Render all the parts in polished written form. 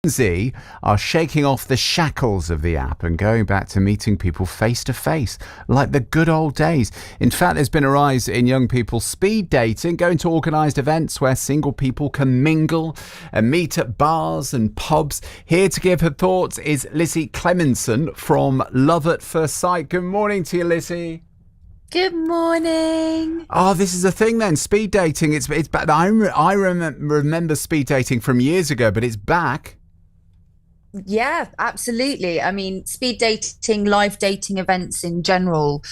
Z are shaking off the shackles of the app and going back to meeting people face to face, like the good old days. In fact, there's been a rise in young people speed dating, going to organised events where single people can mingle and meet at bars and pubs. Here to give her thoughts is Lissy Cleminson from Love at First Sight. Good morning to you, Lissy. Good morning. Oh, this is a thing then, speed dating. It's back. I remember speed dating from years ago, but it's back. Yeah, absolutely. I mean, speed dating, live dating events in general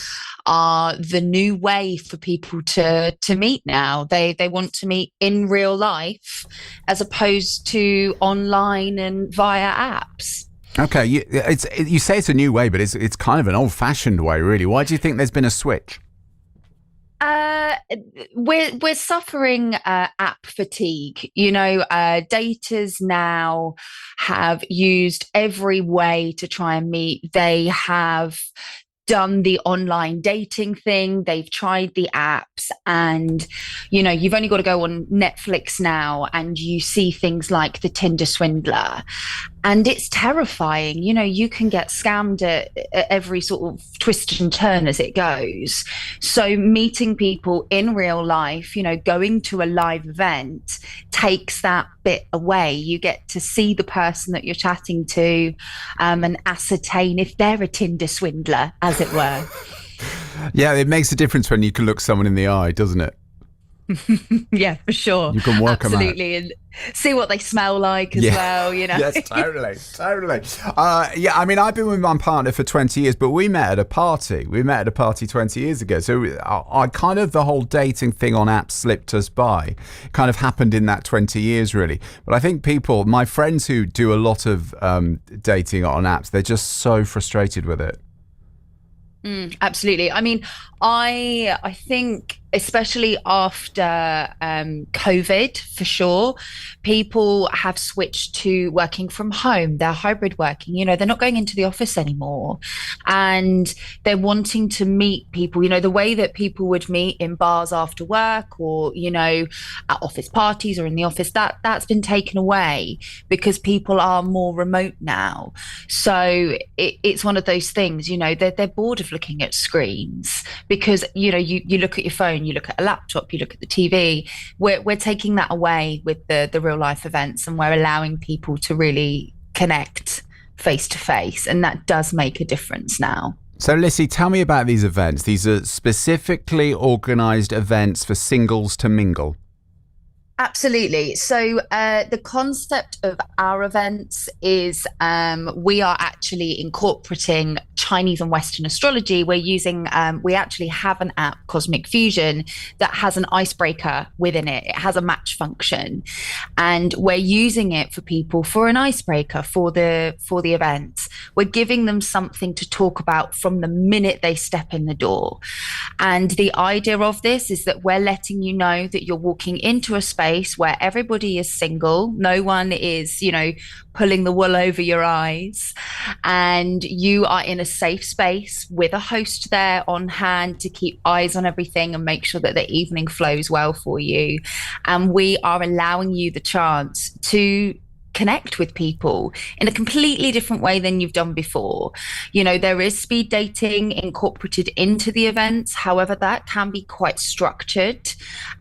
are the new way for people to meet now. They want to meet in real life as opposed to online and via apps. Okay, you say it's a new way, but it's kind of an old-fashioned way, really. Why do you think there's been a switch? We're suffering app fatigue. Daters now have used every way to try and meet. They have done the online dating thing. They've tried the apps, and you've only got to go on Netflix now and you see things like the Tinder swindler, and it's terrifying. You can get scammed at every sort of twist and turn as it goes. So meeting people in real life, going to a live event takes that bit away. You get to see the person that you're chatting to, and ascertain if they're a Tinder swindler, as it were. Yeah, it makes a difference when you can look someone in the eye, doesn't it? Yeah, for sure. You can work absolutely, and see what they smell like as well. Yes, totally. Yeah, I mean, I've been with my partner for 20 years, but we met at a party. 20 years ago. So I kind of, the whole dating thing on apps slipped us by. It kind of happened in that 20 years, really. But I think my friends who do a lot of dating on apps, they're just so frustrated with it. Absolutely. I mean, I think especially after COVID, for sure, people have switched to working from home. They're hybrid working. They're not going into the office anymore, and they're wanting to meet people. The way that people would meet in bars after work, or at office parties or in the office, that's been taken away because people are more remote now. So it's one of those things. They're bored of looking at screens. Because you look at your phone, you look at a laptop, you look at the TV. We're taking that away with the real life events, and we're allowing people to really connect face to face, and that does make a difference now. So, Lissy, tell me about these events. These are specifically organised events for singles to mingle. Absolutely. So the concept of our events is we are actually incorporating Chinese and Western astrology. We actually have an app, Cosmic Fusion, that has an icebreaker within it. It has a match function, and we're using it for people for an icebreaker for the event. We're giving them something to talk about from the minute they step in the door. And the idea of this is that we're letting you know that you're walking into a space where everybody is single, no one is, pulling the wool over your eyes, and you are in a safe space with a host there on hand to keep eyes on everything and make sure that the evening flows well for you. And we are allowing you the chance to connect with people in a completely different way than you've done before. There is speed dating incorporated into the events. However, that can be quite structured,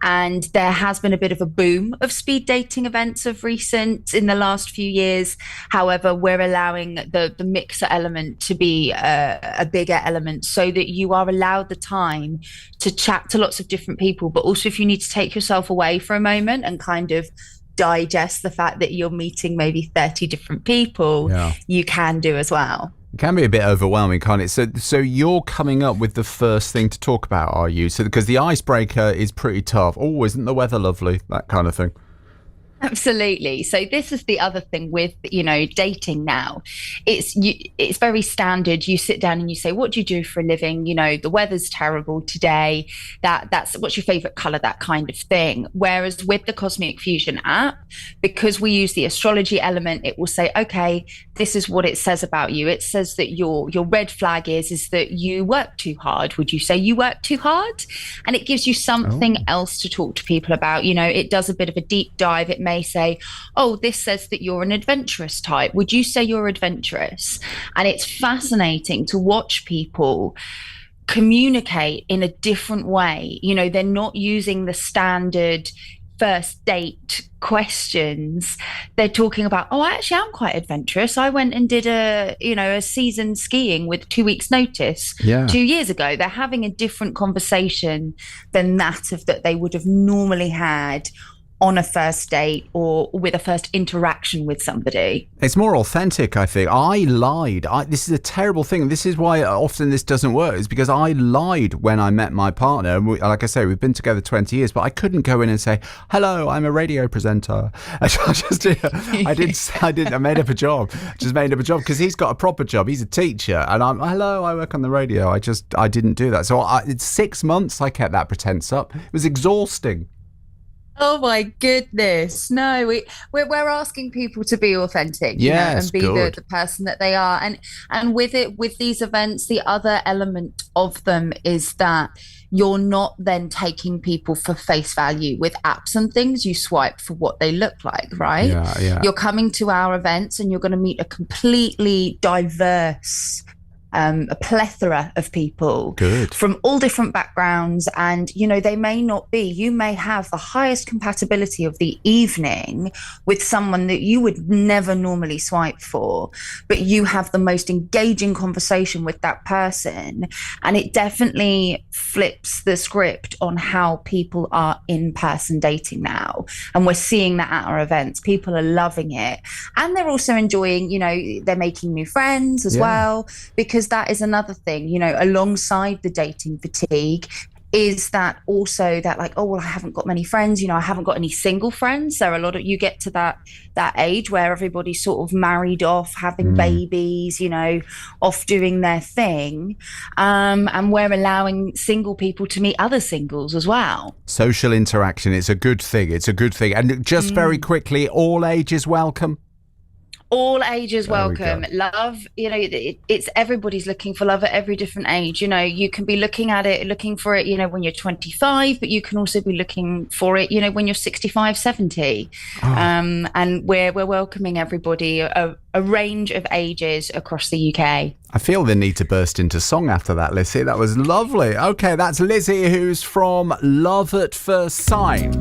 and there has been a bit of a boom of speed dating events in the last few years. However, we're allowing the mixer element to be a bigger element, so that you are allowed the time to chat to lots of different people. But also, if you need to take yourself away for a moment and kind of digest the fact that you're meeting maybe 30 different people, you can do as well. It can be a bit overwhelming, can't it? So you're coming up with the first thing to talk about, are you? So because the icebreaker is pretty tough. Oh, isn't the weather lovely? That kind of thing. Absolutely. So this is the other thing with, dating now. It's very standard. You sit down and you say, what do you do for a living? The weather's terrible today. That's what's your favorite color, that kind of thing. Whereas with the Cosmic Fusion app, because we use the astrology element, it will say, okay, this is what it says about you. It says that your red flag is that you work too hard. Would you say you work too hard? And it gives you something else to talk to people about. It does a bit of a deep dive. It may say, oh, this says that you're an adventurous type. Would you say you're adventurous? And it's fascinating to watch people communicate in a different way. You know, they're not using the standard first date questions. They're talking about, oh, actually, I'm quite adventurous. I went and did a season skiing with 2 weeks notice 2 years ago. They're having a different conversation than that they would have normally had on a first date or with a first interaction with somebody. It's more authentic, I think. I lied. This is a terrible thing. This is why often this doesn't work, is because I lied when I met my partner. Like I say, we've been together 20 years, but I couldn't go in and say, hello, I'm a radio presenter. I made up a job. Just made up a job because he's got a proper job. He's a teacher. And hello, I work on the radio. I didn't do that. So it's 6 months I kept that pretense up. It was exhausting. Oh my goodness. No, we're asking people to be authentic, and be the person that they are. And with these events, the other element of them is that you're not then taking people for face value. With apps and things, you swipe for what they look like, right? Yeah. You're coming to our events and you're going to meet a completely diverse a plethora of people from all different backgrounds, and you may have the highest compatibility of the evening with someone that you would never normally swipe for, but you have the most engaging conversation with that person, and it definitely flips the script on how people are in-person dating now. And we're seeing that at our events. People are loving it, and they're also enjoying, they're making new friends as well, because that is another thing, alongside the dating fatigue, is that also that like, oh, well, I haven't got many friends, I haven't got any single friends. So you get to that age where everybody's sort of married off, having babies, off doing their thing. And we're allowing single people to meet other singles as well. Social interaction, it's a good thing. And just very quickly, all ages welcome. All ages welcome. Love, it's everybody's looking for love at every different age. You can be looking for it, when you're 25, but you can also be looking for it, when you're 65, 70. And we're welcoming everybody, a range of ages across the UK. I feel the need to burst into song after that, Lissy. That was lovely. Okay, that's Lissy, who's from Love at First Sight.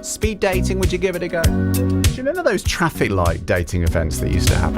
Speed dating, would you give it a go? Do you remember those traffic light dating events that used to happen?